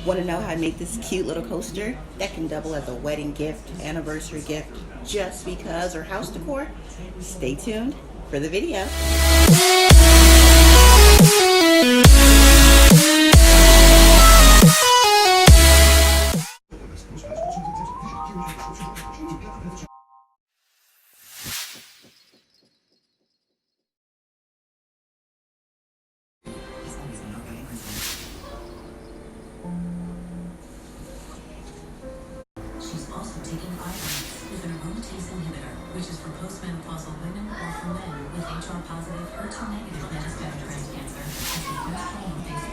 Want to know how to make this cute little coaster that can double as a wedding gift, anniversary gift, just because, or house decor? Stay tuned for the video. She's also taking Ivan's with an aromatase inhibitor, which is for postmenopausal women or for men with HR positive, HER2 negative metastatic breast cancer as the first trial in phase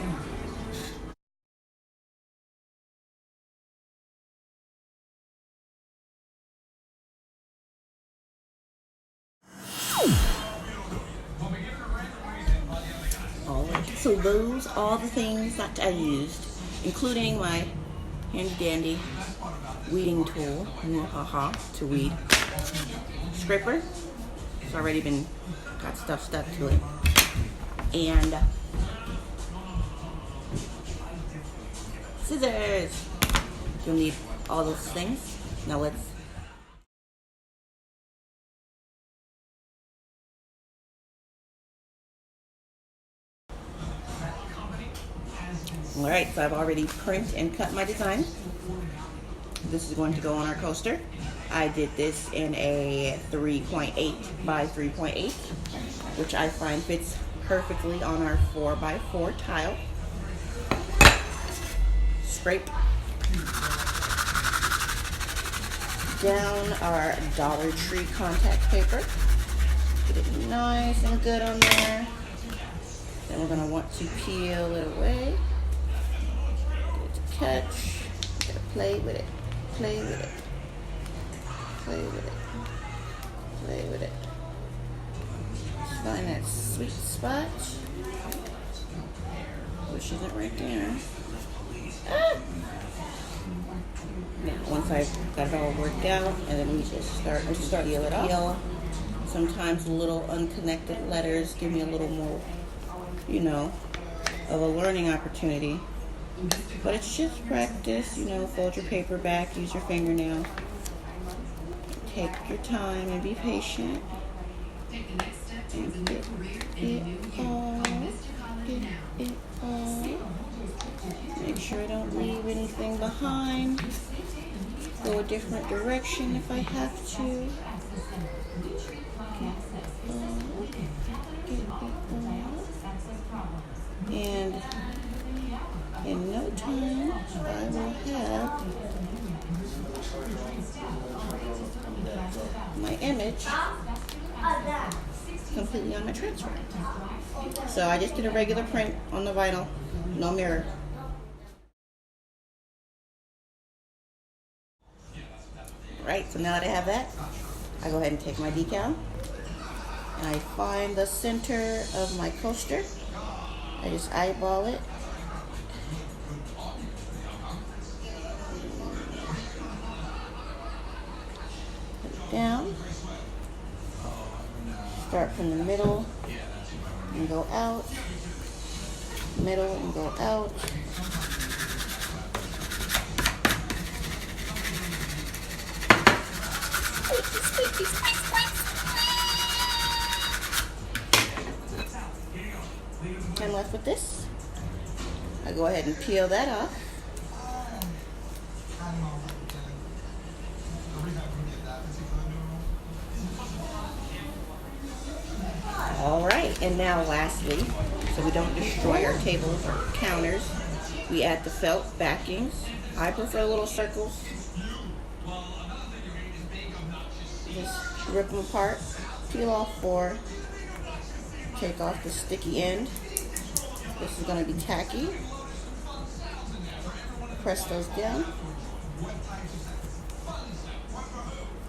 4. Alright, so those are all the things that I used, including my handy dandy weeding tool, to weed. Scraper, it's already got stuff stuck to it. And scissors. You'll need all those things. Now let's Alright, so I've already printed and cut my design. This is going to go on our coaster. I did this in a 3.8 by 3.8, which I find fits perfectly on our 4x4 tile. Scrape down our Dollar Tree contact paper. Get it nice and good on there. Then we're going to want to peel it away. Get it to catch. Gotta play with it. Play with it. Play with it. Play with it. Just find that sweet spot. Which isn't right there. Ah! Now, once I've got it all worked out, and then we just start to peel it off. Sometimes little unconnected letters give me a little more, of a learning opportunity. But it's just practice, fold your paper back, use your fingernail. Take your time and be patient. And get it all. Get it all. Make sure I don't leave anything behind. Go a different direction if I have to. Get it all. And in no time, I will have my image completely on my transfer. So I just did a regular print on the vinyl, no mirror. Right, so now that I have that, I go ahead and take my decal and I find the center of my coaster. I just eyeball it. Put it down. Start from the middle and go out. Middle and go out. I'm left with this. I go ahead and peel that off. All right, and now lastly, so we don't destroy our tables or counters, we add the felt backings. I prefer little circles. Just rip them apart, peel off 4, take off the sticky end. This is going to be tacky. Press those down.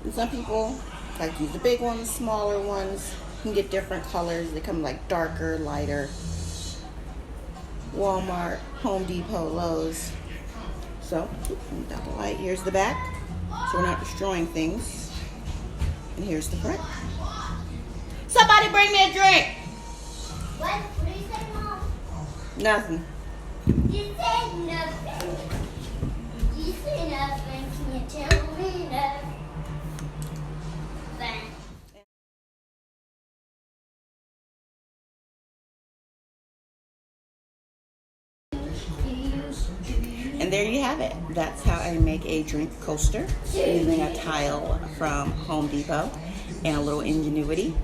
And some people like to use the big ones, smaller ones. You can get different colors. They come like darker, lighter. Walmart, Home Depot, Lowe's. So, without the light, here's the back. So we're not destroying things. And here's the front. Somebody bring me a drink! What did you say, Mom? Nothing. You said nothing. You said nothing. Can you tell me nothing? And there you have it. That's how I make a drink coaster using a tile from Home Depot and a little ingenuity.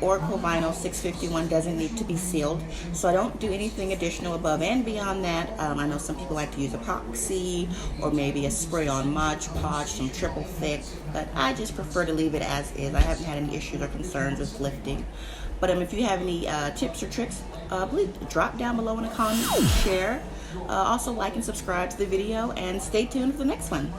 Oracle vinyl 651 doesn't need to be sealed, so I don't do anything additional above and beyond that. I know some people like to use epoxy or maybe a spray-on Mod Podge, some triple thick, but I just prefer to leave it as is. I haven't had any issues or concerns with lifting. But if you have any tips or tricks, please drop down below in the comments and share. Also like and subscribe to the video and stay tuned for the next one.